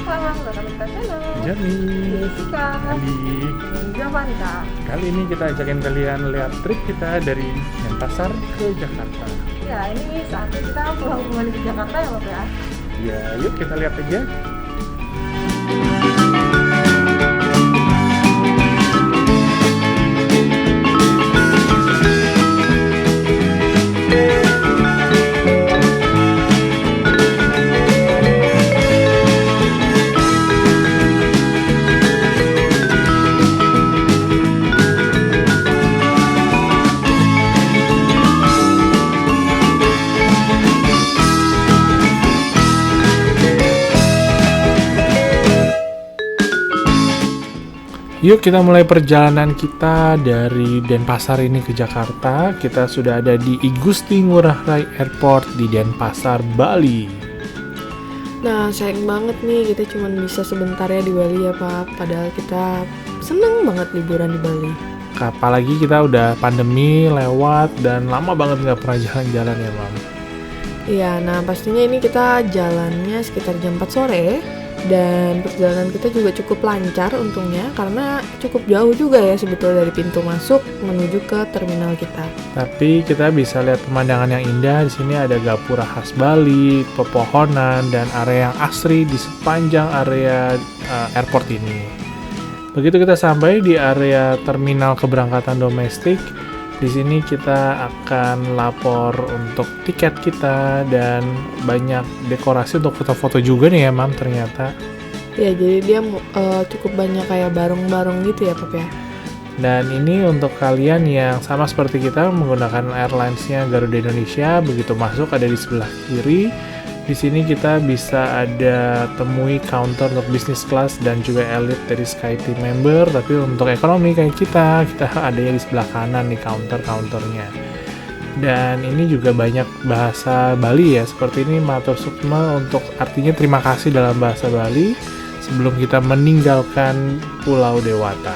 Welcome to the channel. Jani, Jessica Andi. dan Jovanka. Kali ini kita ajakin kalian lihat trip kita dari Denpasar ke Jakarta. Ya, ini saatnya kita pulang kembali ke Jakarta ya Bapak ya. Ya, yuk kita lihat aja. Yuk kita mulai perjalanan kita dari Denpasar ini ke Jakarta. Kita sudah ada di I Gusti Ngurah Rai Airport di Denpasar, Bali. Nah, sayang banget nih kita cuma bisa sebentar ya di Bali ya Pak. Padahal kita seneng banget liburan di Bali. Apalagi kita udah pandemi lewat dan lama banget nggak pernah jalan-jalan ya Mam. Iya, nah pastinya ini kita jalannya sekitar jam 4 sore. Dan perjalanan kita juga cukup lancar untungnya karena cukup jauh juga ya sebetulnya dari pintu masuk menuju ke terminal kita. Tapi kita bisa lihat pemandangan yang indah. Di sini ada gapura khas Bali, pepohonan, dan area yang asri di sepanjang area airport ini. Begitu kita sampai di area terminal keberangkatan domestik, di sini kita akan lapor untuk tiket kita dan banyak dekorasi untuk foto-foto juga nih ya Mam ternyata. Ya, jadi dia cukup banyak kayak barong-barong gitu ya Pap ya. Dan ini untuk kalian yang sama seperti kita menggunakan airlines-nya Garuda Indonesia, begitu masuk ada di sebelah kiri. Di sini kita bisa ada temui counter untuk business class dan juga elite dari SkyTeam member. Tapi untuk ekonomi kayak kita adanya di sebelah kanan nih counternya. Dan ini juga banyak bahasa Bali ya, seperti ini matur sukma untuk artinya terima kasih dalam bahasa Bali sebelum kita meninggalkan Pulau Dewata.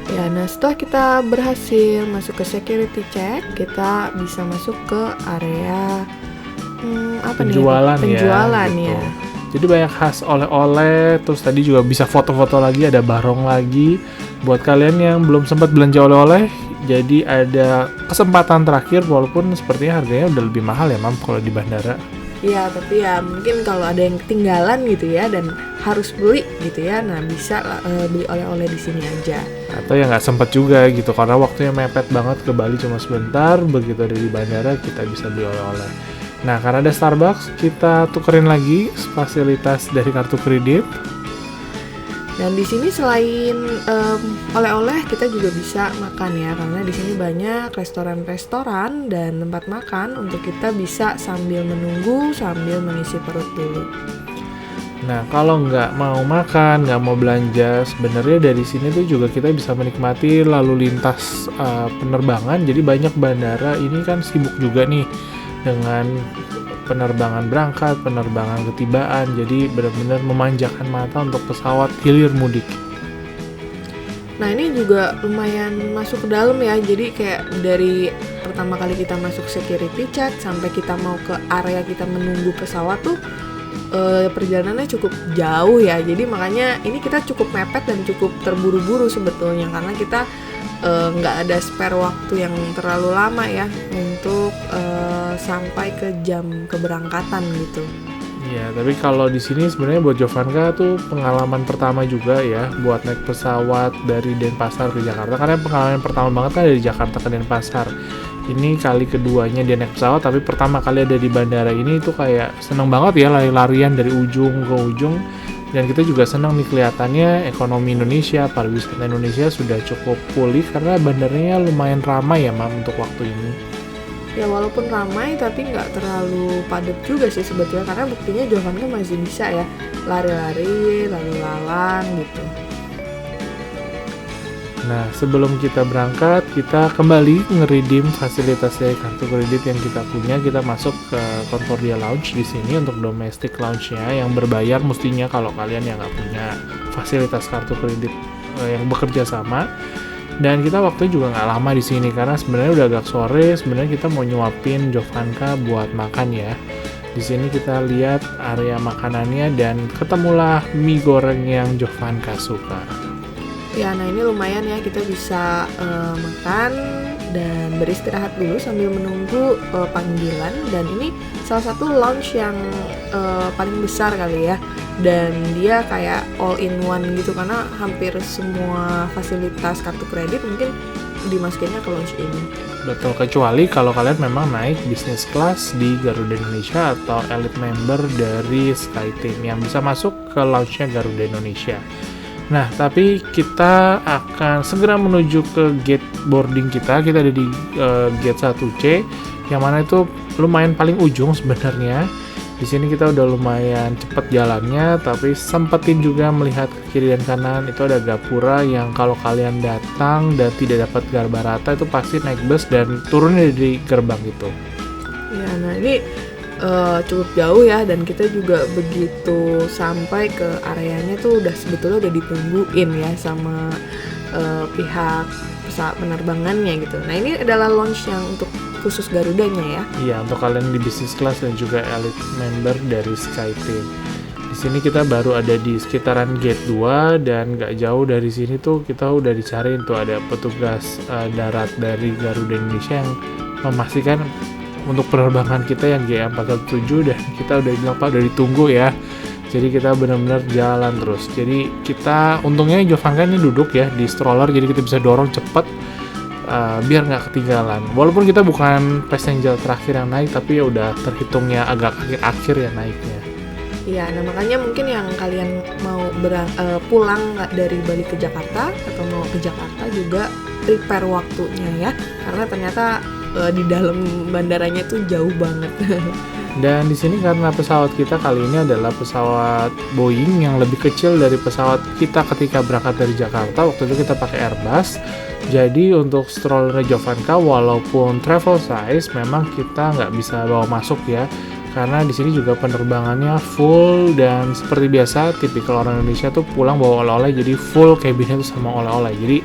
Ya, nah setelah kita berhasil masuk ke security check, kita bisa masuk ke area penjualan ya. Gitu. Jadi banyak khas oleh-oleh, terus tadi juga bisa foto-foto lagi, ada barong lagi. Buat kalian yang belum sempat belanja oleh-oleh, jadi ada kesempatan terakhir walaupun sepertinya harganya udah lebih mahal ya Mam kalau di bandara. Iya, tapi ya mungkin kalau ada yang ketinggalan gitu ya dan harus beli gitu ya, nah bisa beli oleh-oleh di sini aja. Atau yang nggak sempat juga gitu karena waktunya mepet banget ke Bali cuma sebentar, begitu ada di bandara kita bisa beli oleh-oleh. Nah, karena ada Starbucks, kita tukerin lagi fasilitas dari kartu kredit. Dan di sini selain oleh-oleh, kita juga bisa makan ya, karena di sini banyak restoran-restoran dan tempat makan untuk kita bisa sambil menunggu, sambil mengisi perut dulu. Nah, kalau nggak mau makan, nggak mau belanja, sebenarnya dari sini tuh juga kita bisa menikmati lalu lintas penerbangan. Jadi banyak bandara ini kan sibuk juga nih dengan penerbangan berangkat, penerbangan ketibaan, jadi benar-benar memanjakan mata untuk pesawat hilir mudik. Nah, ini juga lumayan masuk ke dalam ya, jadi kayak dari pertama kali kita masuk security check sampai kita mau ke area kita menunggu pesawat tuh perjalanannya cukup jauh ya, jadi makanya ini kita cukup mepet dan cukup terburu-buru sebetulnya karena kita nggak ada spare waktu yang terlalu lama ya untuk sampai ke jam keberangkatan gitu. Ya, tapi kalau di sini sebenarnya buat Jovanka tuh pengalaman pertama juga ya buat naik pesawat dari Denpasar ke Jakarta karena pengalaman pertama banget kan dari Jakarta ke Denpasar. Ini kali keduanya dia naik pesawat, tapi pertama kali ada di bandara ini tuh kayak seneng banget ya lari-larian dari ujung ke ujung. Dan kita juga senang nih kelihatannya ekonomi Indonesia, pariwisata Indonesia sudah cukup pulih karena bandaranya lumayan ramai ya Mam untuk waktu ini. Ya walaupun ramai tapi nggak terlalu padat juga sih sebetulnya karena buktinya Jovanka masih bisa ya lari-lari, lalu lalang gitu. Nah, sebelum kita berangkat, kita kembali nge-redeem fasilitas dari kartu kredit yang kita punya. Kita masuk ke Concordia Lounge di sini untuk domestic lounge-nya yang berbayar mestinya kalau kalian yang nggak punya fasilitas kartu kredit yang bekerja sama. Dan kita waktunya juga nggak lama di sini karena sebenarnya udah agak sore. Sebenarnya kita mau nyuapin Jovanka buat makan ya. Di sini kita lihat area makanannya dan ketemulah mie goreng yang Jovanka suka. Ya, nah ini lumayan ya, kita bisa makan dan beristirahat dulu sambil menunggu panggilan. Dan ini salah satu lounge yang paling besar kali ya, dan dia kayak all in one gitu karena hampir semua fasilitas kartu kredit mungkin dimasukinnya ke lounge ini. Betul, kecuali kalau kalian memang naik business class di Garuda Indonesia atau elite member dari SkyTeam yang bisa masuk ke lounge-nya Garuda Indonesia. Nah, tapi kita akan segera menuju ke gate boarding kita. Kita ada di gate 1C, yang mana itu lumayan paling ujung sebenarnya. Di sini kita udah lumayan cepet jalannya, tapi sempetin juga melihat ke kiri dan kanan. Itu ada gapura yang kalau kalian datang dan tidak dapat Garbarata itu pasti naik bus dan turunnya di gerbang itu. Ya, nah ini cukup jauh ya, dan kita juga begitu sampai ke areanya tuh sebetulnya udah ditungguin ya sama pihak pesawat penerbangannya gitu. Nah ini adalah launch yang untuk khusus Garudanya ya. Iya, untuk kalian di business class dan juga elite member dari SkyTeam. Di sini kita baru ada di sekitaran gate 2 dan nggak jauh dari sini tuh kita udah dicariin tuh ada petugas darat dari Garuda Indonesia yang memastikan untuk penerbangan kita yang GA417 dan kita udah bilang Pak udah ditunggu ya. Jadi kita benar-benar jalan terus. Jadi kita untungnya Jovanka ini duduk ya di stroller, jadi kita bisa dorong cepet biar nggak ketinggalan. Walaupun kita bukan passenger terakhir yang naik, tapi ya udah terhitungnya agak akhir-akhir ya naiknya. Iya, nah makanya mungkin yang kalian mau pulang dari Bali ke Jakarta atau mau ke Jakarta juga prepare waktunya ya, karena ternyata di dalam bandaranya tuh jauh banget. Dan di sini karena pesawat kita kali ini adalah pesawat Boeing yang lebih kecil dari pesawat kita ketika berangkat dari Jakarta. Waktu itu kita pakai Airbus. Jadi untuk stroller Jovanka walaupun travel size memang kita nggak bisa bawa masuk ya. Karena di sini juga penerbangannya full dan seperti biasa tipikal orang Indonesia tuh pulang bawa oleh-oleh, jadi full cabinnya tuh sama oleh-oleh. Jadi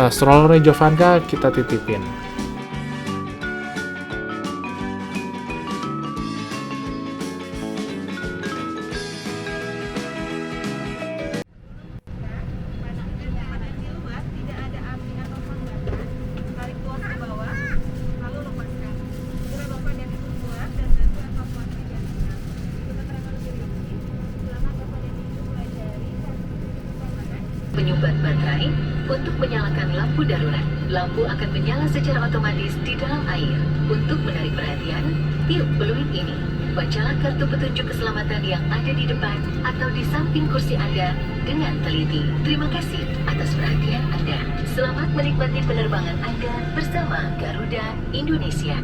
stroller Jovanka kita titipin. Penyumbat baterai untuk menyalakan lampu darurat. Lampu akan menyala secara otomatis di dalam air. Untuk menarik perhatian, tiup peluit ini. Bacalah kartu petunjuk keselamatan yang ada di depan atau di samping kursi Anda dengan teliti. Terima kasih atas perhatian Anda. Selamat menikmati penerbangan Anda bersama Garuda Indonesia.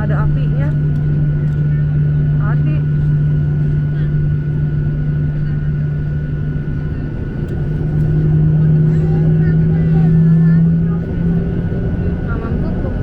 Ada apinya. Hati. Aman tutup.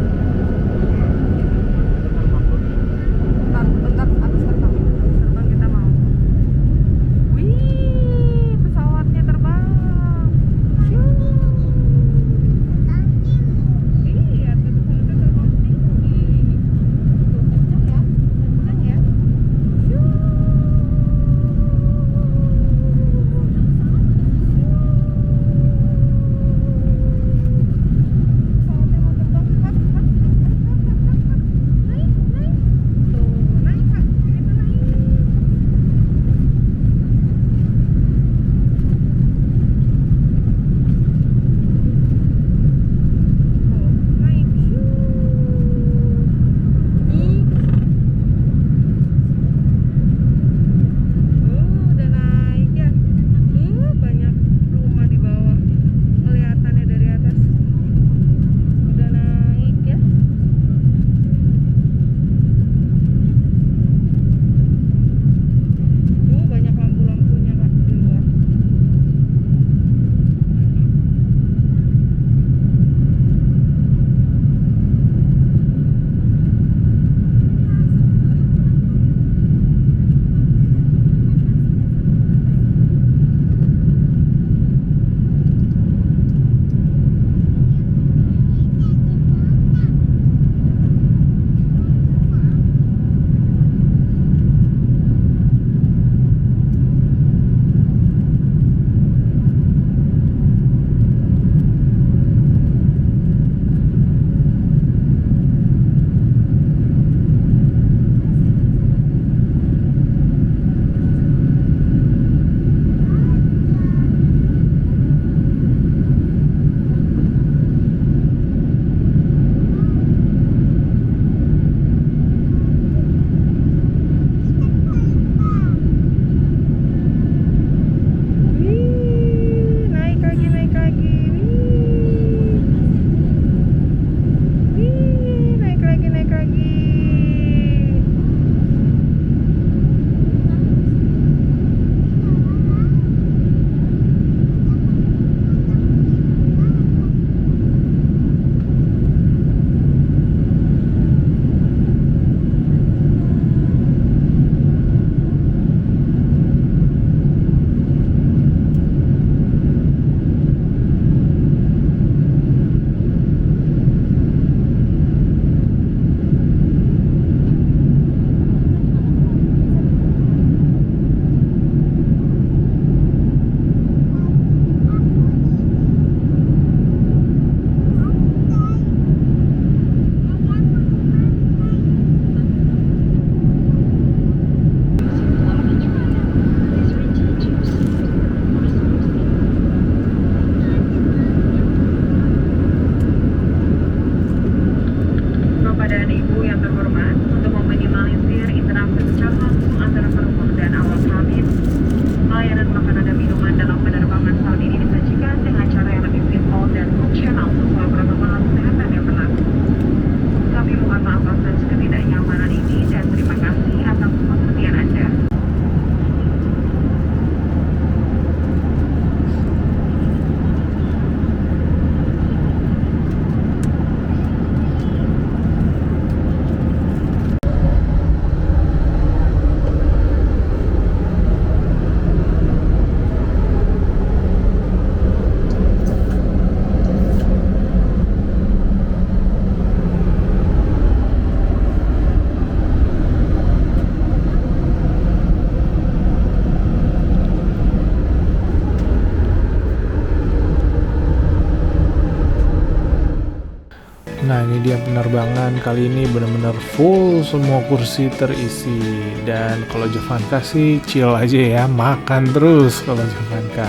ini dia penerbangan kali ini benar-benar full, semua kursi terisi. Dan kalau Jovanka sih chill aja ya, makan terus kalau Jovanka.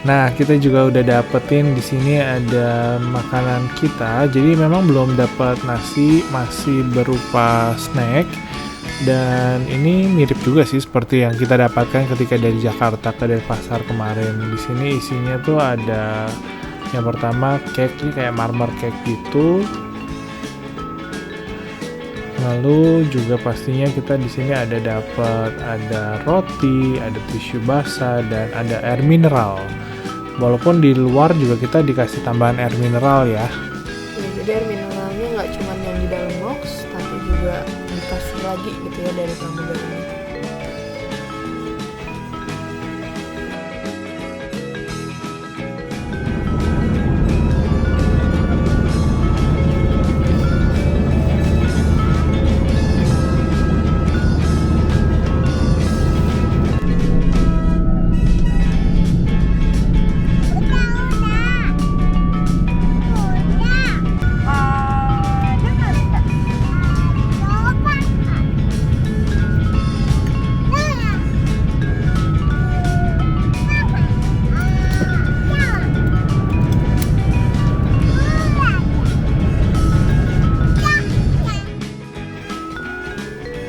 Nah, kita juga udah dapetin di sini ada makanan kita. Jadi memang belum dapat nasi, masih berupa snack. Dan ini mirip juga sih seperti yang kita dapatkan ketika dari Jakarta ke Denpasar kemarin. Di sini isinya tuh ada yang pertama cake, ini kayak marmer cake gitu. Lalu juga pastinya kita di sini ada roti, ada tisu basah, dan ada air mineral. Walaupun di luar juga kita dikasih tambahan air mineral ya. Ya, jadi air mineralnya nggak cuma yang di dalam box, tapi juga dikasih lagi gitu ya dari pramugari.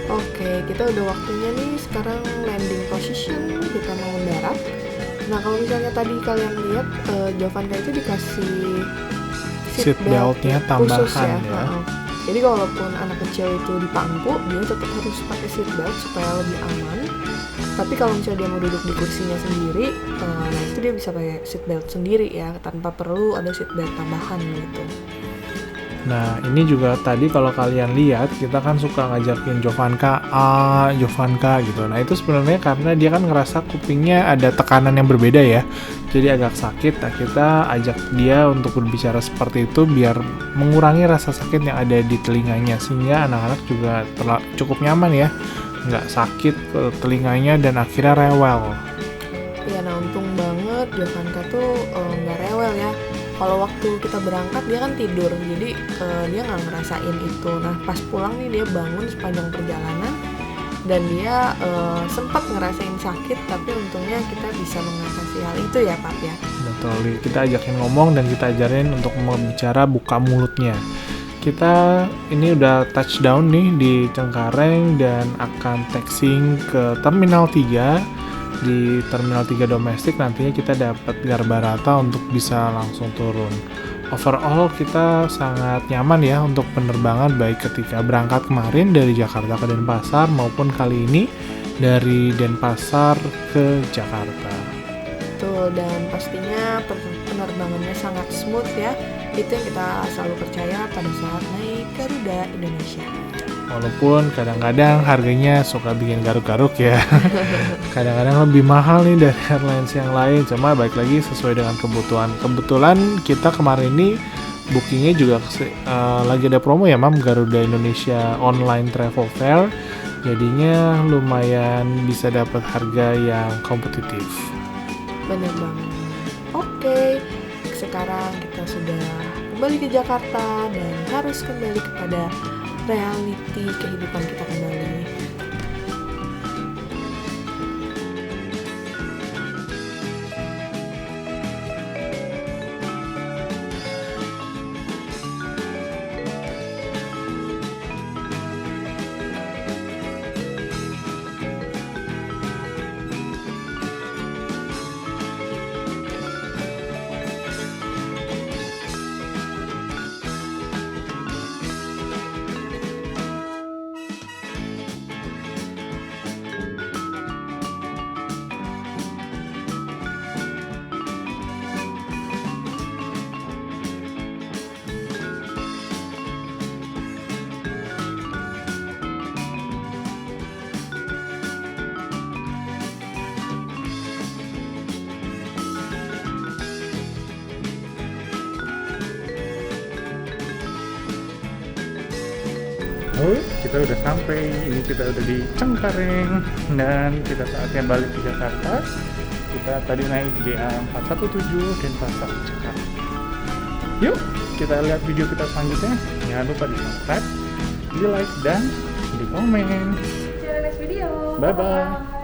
Oke, kita udah waktunya nih sekarang landing position, kita mau mendarat. Nah, kalau misalnya tadi kalian lihat Jovanka itu dikasih Seat beltnya tambahan khusus ya. ya. Jadi walaupun anak kecil itu di pangku, dia tetap harus pakai seat belt supaya lebih aman. Tapi kalau misalnya dia mau duduk di kursinya sendiri, nah itu dia bisa pakai seat belt sendiri ya, tanpa perlu ada seat belt tambahan gitu. Nah, ini juga tadi kalau kalian lihat, kita kan suka ngajakin Jovanka gitu. Nah, itu sebenarnya karena dia kan ngerasa kupingnya ada tekanan yang berbeda ya. Jadi agak sakit. Nah, kita ajak dia untuk berbicara seperti itu biar mengurangi rasa sakit yang ada di telinganya. Sehingga anak-anak juga cukup nyaman ya. Nggak sakit ke telinganya dan akhirnya rewel. Ya, nah untung banget Jovanka tuh nggak rewel ya. Kalau waktu kita berangkat dia kan tidur, jadi dia nggak ngerasain itu. Nah pas pulang nih dia bangun sepanjang perjalanan dan dia sempat ngerasain sakit, tapi untungnya kita bisa mengatasi hal itu ya Pak ya. Betul, kita ajakin ngomong dan kita ajarin untuk membicara buka mulutnya. Kita ini udah touchdown nih di Cengkareng dan akan taxiing ke Terminal 3. Di Terminal 3 domestik nantinya kita dapat Garbarata untuk bisa langsung turun. Overall kita sangat nyaman ya untuk penerbangan, baik ketika berangkat kemarin dari Jakarta ke Denpasar maupun kali ini dari Denpasar ke Jakarta. Betul, dan pastinya penerbangannya sangat smooth ya. Itu yang kita selalu percaya pada saat naik Garuda Indonesia. Walaupun kadang-kadang harganya suka bikin garuk-garuk ya. Kadang-kadang lebih mahal nih dari airlines yang lain. Cuma balik lagi sesuai dengan kebutuhan. Kebetulan kita kemarin ini bookingnya juga lagi ada promo ya Mam, Garuda Indonesia Online Travel Fair. Jadinya lumayan bisa dapat harga yang kompetitif. Bener banget. Oke, sekarang kita sudah kembali ke Jakarta dan harus kembali kepada realiti kehidupan kita kembali. Oh, kita udah sampai. Ini kita udah di Cengkareng dan kita saatnya balik ke Jakarta. Kita tadi naik JA 417 Denpasar Jakarta. Yuk, kita lihat video kita selanjutnya. Jangan lupa di subscribe, di like, dan di komen. See you in the next video. Bye-bye.